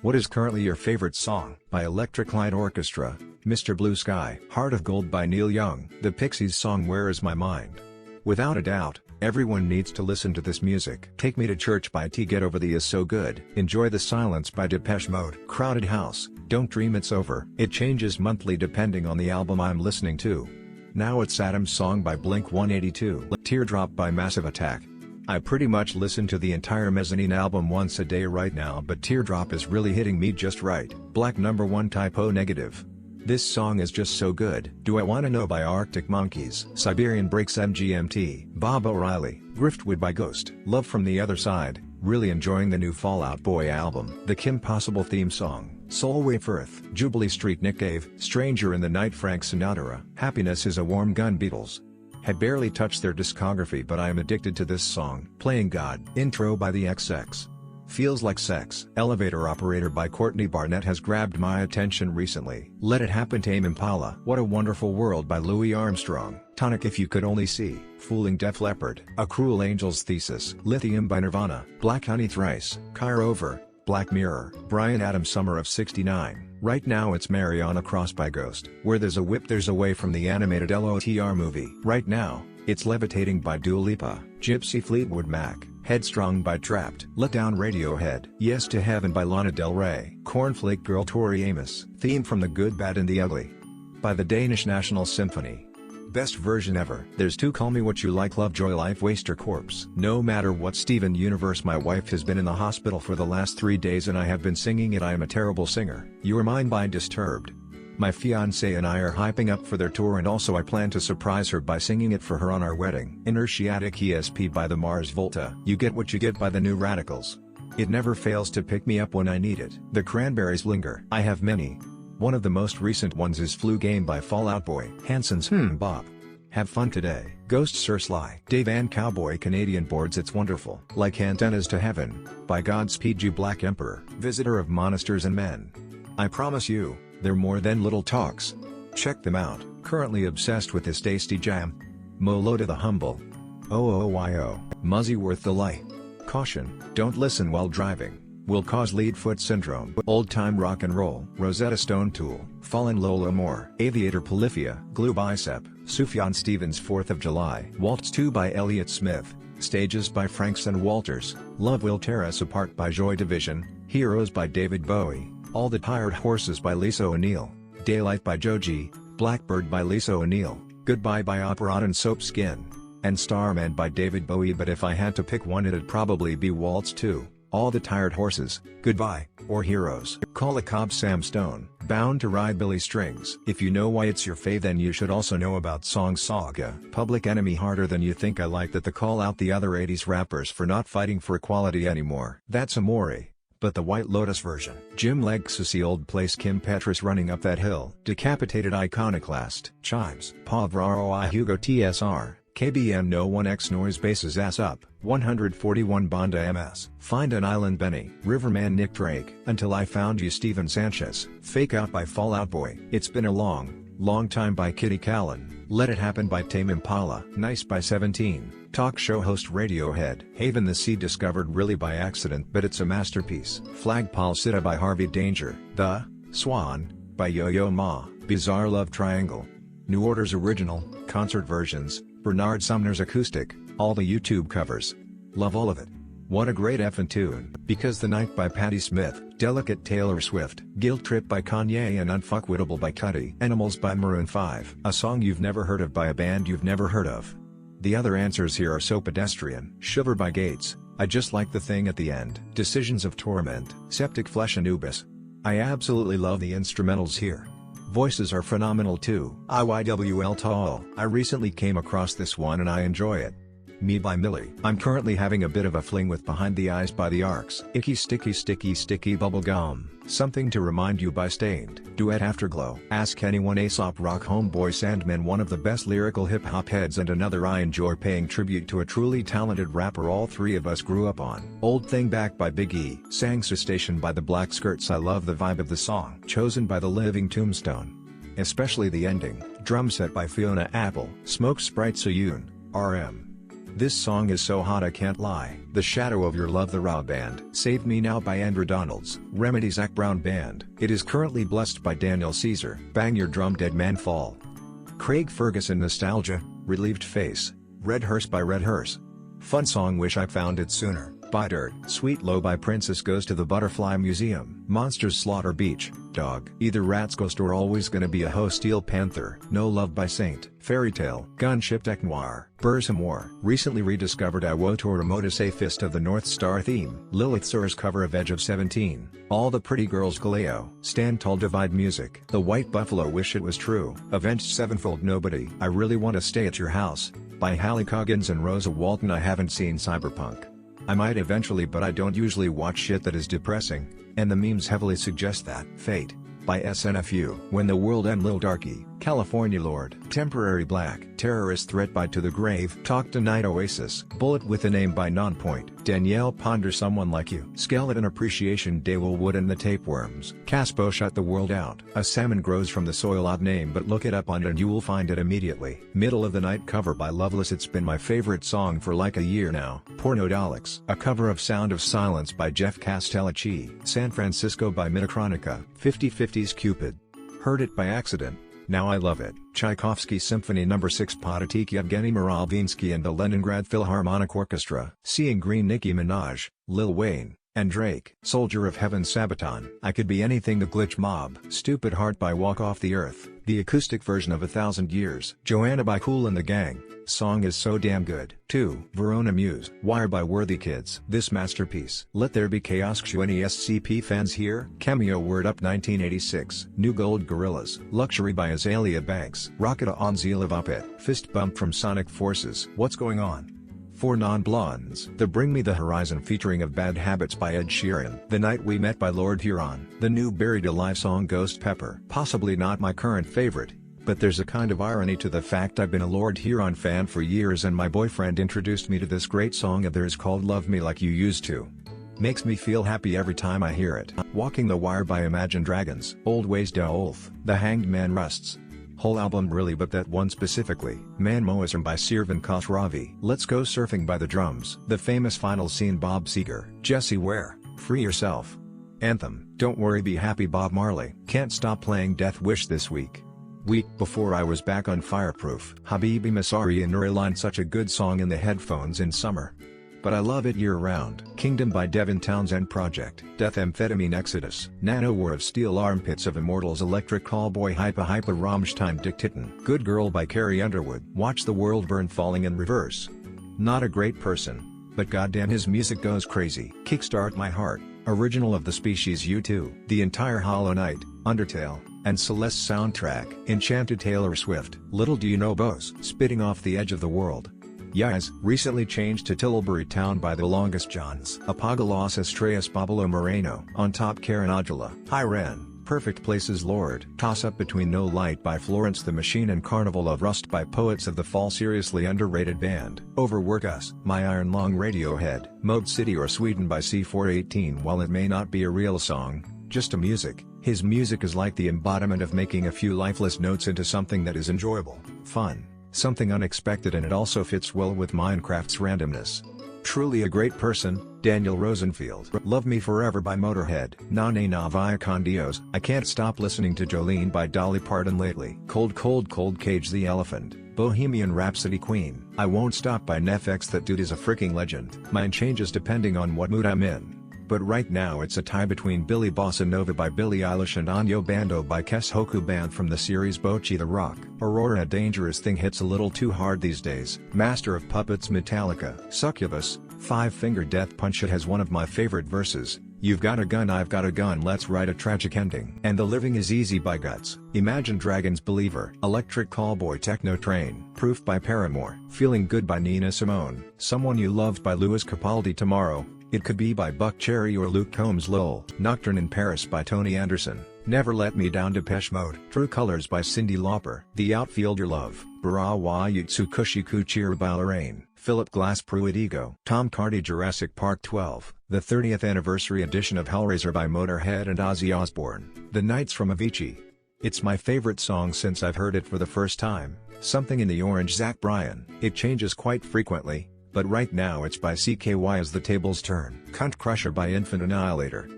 What is currently your favorite song? By Electric Light Orchestra, Mr. Blue Sky. Heart of Gold by Neil Young. The Pixies song Where Is My Mind? Without a doubt, everyone needs to listen to this music. Take Me to Church by T. Get Over the is so good. Enjoy the Silence by Depeche Mode. Crowded House, Don't Dream It's Over. It changes monthly depending on the album I'm listening to. Now it's Adam's Song by Blink-182. Teardrop by Massive Attack. I pretty much listen to the entire Mezzanine album once a day right now, but Teardrop is really hitting me just right. Black Number 1 Typo Negative. This song is just so good. Do I Wanna Know by Arctic Monkeys. Siberian Breaks MGMT. Bob O'Reilly. Driftwood by Ghost. Love from the Other Side. Really enjoying the new Fall Out Boy album. The Kim Possible theme song. Soul Wave Earth. Jubilee Street Nick Cave. Stranger in the Night Frank Sinatra. Happiness is a Warm Gun Beatles. Had barely touched their discography, but I am addicted to this song. Playing God. Intro by the XX. Feels Like Sex. Elevator Operator by Courtney Barnett has grabbed my attention recently. Let It Happen Tame Impala. What a Wonderful World by Louis Armstrong. Tonic If You Could Only See. Fooling Def Leppard. A Cruel Angel's Thesis. Lithium by Nirvana. Black Honey Thrice. Kyr Over. Black Mirror. Bryan Adams Summer of '69. Right now it's Mariana Cross by Ghost. Where There's a Whip There's a Way from the animated LOTR movie. Right now, it's Levitating by Dua Lipa. Gypsy Fleetwood Mac. Headstrong by Trapped. Let Down Radiohead. Yes to Heaven by Lana Del Rey. Cornflake Girl Tori Amos. Theme from The Good Bad and the Ugly by the Danish National Symphony. Best version ever. There's two Call Me What You Like Lovejoy Life Waster Corpse. No matter what Steven Universe, my wife has been in the hospital for the last 3 days and I have been singing it. I am a terrible singer. You Are Mine by Disturbed. My fiancé and I are hyping up for their tour, and also I plan to surprise her by singing it for her on our wedding. Inertiatic ESP by the Mars Volta. You Get What You Get by the New Radicals. It never fails to pick me up when I need it. The Cranberries Linger. I have many. One of the most recent ones is Flu Game by Fall Out Boy. Hanson's Bob. Have Fun Today. Ghost Sir Sly. Dave and Cowboy Canadian Boards. It's Wonderful. Like Antennas to Heaven by Godspeed You Black Emperor. Visitor of Monsters and Men. I promise you, they're more than little talks. Check them out. Currently obsessed with this tasty jam. Molo to the Humble. OOYO. Muzzy Worth the Light. Caution, don't listen while driving. Will cause lead foot syndrome. Old Time Rock and Roll. Rosetta Stone Tool. Fallen Lola Moore. Aviator Polyphia. Glue Bicep. Sufjan Stevens 4th of July. Waltz 2 by Elliott Smith. Stages by Franks and Walters. Love Will Tear Us Apart by Joy Division. Heroes by David Bowie. All the Tired Horses by Lisa O'Neill. Daylight by Joji. Blackbird by Lisa O'Neill. Goodbye by Opera and Soap Skin. And Starman by David Bowie. But if I had to pick one, it'd probably be Waltz 2. All the Tired Horses, Goodbye, or Heroes. Call a Cobb Sam Stone. Bound to Ride Billy Strings. If you know why it's your fave, then you should also know about Song Saga. Public Enemy Harder Than You Think. I like that they call out the other 80s rappers for not fighting for equality anymore. That's Amore. But the White Lotus version. Jim Legacy. Old Place. Kim Petras. Running Up That Hill. Decapitated Iconoclast. Chimes. Pauvre Roi. Hugo TSR. KBN No 1X Noise Bases Ass Up. 141 Bonda MS. Find an Island Benny. Riverman Nick Drake. Until I Found You Steven Sanchez. Fake Out by Fall Out Boy. It's Been a Long Time by Kitty Callan. Let It Happen by Tame Impala. Nice by 17. Talk show host Radiohead. Haven the Sea. Discovered really by accident, but it's a masterpiece. Flagpole Sitta by Harvey Danger. The Swan by Yo-Yo Ma. Bizarre Love Triangle. New Order's original, concert versions, Bernard Sumner's acoustic, all the YouTube covers. Love all of it. What a great effing tune. Because the Night by Patti Smith. Delicate Taylor Swift. Guilt Trip by Kanye and Unfuckwittable by Cudi. Animals by Maroon 5. A song you've never heard of by a band you've never heard of. The other answers here are so pedestrian. Shiver by Gates. I Just Like the Thing at the End. Decisions of Torment. Septic Flesh. Anubis. I absolutely love the instrumentals here. Voices are phenomenal too. IYWL Tall. I recently came across this one and I enjoy it. Me by Millie. I'm currently having a bit of a fling with Behind the Eyes by the Arcs. Icky Sticky Sticky Sticky Bubblegum. Something to Remind You by Stained. Duet Afterglow. Ask Anyone. Aesop Rock. Homeboy Sandman. One of the best lyrical hip-hop heads and another I enjoy paying tribute to a truly talented rapper all three of us grew up on. Old Thing Back by Big E. Sangster Station by the Black Skirts. I love the vibe of the song. Chosen by the Living Tombstone. Especially the ending. Drum set by Fiona Apple. Smoke Sprite Soyoon. RM. This song is so hot I can't lie. The Shadow of Your Love, the Raw Band. Save Me Now by Andrew Donalds. Remedy Zac Brown Band. It is currently blessed by Daniel Caesar. Bang Your Drum, Dead Man Fall. Craig Ferguson Nostalgia. Relieved Face. Red Hearse by Red Hearse. Fun song Wish I Found It Sooner by Dirt. Sweet Low by Princess Goes to the Butterfly Museum. Monsters Slaughter Beach. Dog. Either Rat's Ghost or Always Gonna Be a Hoe, Steel Panther. No Love by Saint. Fairy Tale. Gunship Tech Noir. Burzum War. Recently rediscovered I Woe to Remotus A Fist of the North Star theme. Lilith Sur's cover of Edge of 17. All the Pretty Girls Galeo. Stand Tall Divide Music. The White Buffalo Wish It Was True. Avenged Sevenfold Nobody. I Really Want to Stay at Your House by Hallie Coggins and Rosa Walton. I haven't seen Cyberpunk. I might eventually, but I don't usually watch shit that is depressing, and the memes heavily suggest that. Fate by SNFU. When the World End, Lil Darky. California Lord. Temporary Black. Terrorist Threat by To the Grave. Talk Tonight Oasis. Bullet with a Name by Nonpoint. Danielle Ponder Someone Like You. Skeleton Appreciation Day. Will Wood and the Tapeworms. Caspo Shut the World Out. A Salmon Grows from the Soil. Odd name, but look it up on it and you will find it immediately. Middle of the Night cover by Loveless. It's been my favorite song for like a year now. Pornodolics. A cover of Sound of Silence by Jeff Castellacci. San Francisco by Midachronica. 50/50's Cupid. Heard It by Accident. Now I Love It. Tchaikovsky Symphony No. 6 Potatik Yevgeny Muravinsky and the Leningrad Philharmonic Orchestra. Seeing Green, Nicki Minaj, Lil Wayne, and Drake. Soldier of Heaven Sabaton. I Could Be Anything. The Glitch Mob. Stupid Heart by Walk Off the Earth. The acoustic version of 1,000 Years. Joanna by Kool and the Gang. Song is so damn good. 2. Verona Muse. Wire by Worthy Kids. This masterpiece. Let There Be Chaos. Any SCP fans here? Cameo Word Up 1986. New Gold Gorillas. Luxury by Azalea Banks. Rocket on Zila Vapet. Fist Bump from Sonic Forces. What's Going On? 4 Non-Blondes. The Bring Me the Horizon featuring of Bad Habits by Ed Sheeran. The Night We Met by Lord Huron. The new Buried Alive song Ghost Pepper. Possibly not my current favorite, but there's a kind of irony to the fact I've been a Lord Huron fan for years and my boyfriend introduced me to this great song of theirs called Love Me Like You Used To. Makes me feel happy every time I hear it. Walking the Wire by Imagine Dragons. Old Ways Da Olf. The Hanged Man Rusts. Whole album really, but that one specifically. Man Moism by Sirvan Khosravi. Let's Go Surfing by The Drums. The Famous Final Scene Bob Seger. Jessie Ware. Free Yourself. Anthem. Don't Worry Be Happy Bob Marley. Can't Stop Playing Death Wish this week before I was back on Fireproof. Habibi Masari and Nureline. Such a good song in the headphones in summer, but I love it year-round. Kingdom by Devin Townsend Project. Death Amphetamine Exodus. Nano War of Steel Armpits of Immortals. Electric Callboy Hypa Hypa Rammstein Diktitten. Good Girl by Carrie Underwood. Watch the World Burn Falling in Reverse. Not a great person, but goddamn his music goes crazy. Kickstart My Heart. Original of The Species U2. The entire Hollow Knight, Undertale, and Celeste soundtrack. Enchanted Taylor Swift. Little Do You Know Bose. Spitting Off the Edge of the World. Yaz, recently changed to Tilbury Town by The Longest Johns. Apagalos Estrellas Pablo Moreno. On Top Karen Aujala. Hi Ren. Perfect Places Lord. Toss-up between No Light by Florence the Machine and Carnival of Rust by Poets of the Fall. Seriously underrated band. Overwork Us. My Iron Lung. Radiohead. Mode City or Sweden by C418. While it may not be a real song, just a music, his music is like the embodiment of making a few lifeless notes into something that is enjoyable, fun, something unexpected, and it also fits well with Minecraft's randomness. Truly a great person, Daniel Rosenfield. Love Me Forever by Motorhead. Nane na via con Dios. I can't stop listening to Jolene by Dolly Parton lately. Cold Cold Cold Cage the Elephant. Bohemian Rhapsody Queen. I Won't Stop by Nefx. That dude is a freaking legend. Mine changes depending on what mood I'm in, but right now it's a tie between Billy Bossa Nova by Billie Eilish and Anyo Bando by Kes Hoku Band from the series Bocchi the Rock. Aurora. A Dangerous Thing hits a little too hard these days. Master of Puppets Metallica. Succubus. Five Finger Death Punch. It has one of my favorite verses. You've got a gun, I've got a gun, let's write a tragic ending. And The Living Is Easy by Guts. Imagine Dragons Believer. Electric Callboy Techno Train. Proof by Paramore. Feeling Good by Nina Simone. Someone You Loved by Louis Capaldi. Tomorrow, It Could Be by Buck Cherry or Luke Combs. Lowell. Nocturne in Paris by Tony Anderson. Never Let Me Down. Depeche Mode. True Colors by Cyndi Lauper. The Outfield. Your Love. Barawa Yutsu Kushiku Chiru by Lorraine. Philip Glass. Pruitt Ego. Tom Cardy. Jurassic Park 12. The 30th anniversary edition of Hellraiser by Motorhead and Ozzy Osbourne. The Nights from Avicii. It's my favorite song since I've heard it for the first time. Something in the Orange. Zach Bryan. It changes quite frequently, but right now it's by CKY as the tables turn. Cunt Crusher by Infant Annihilator.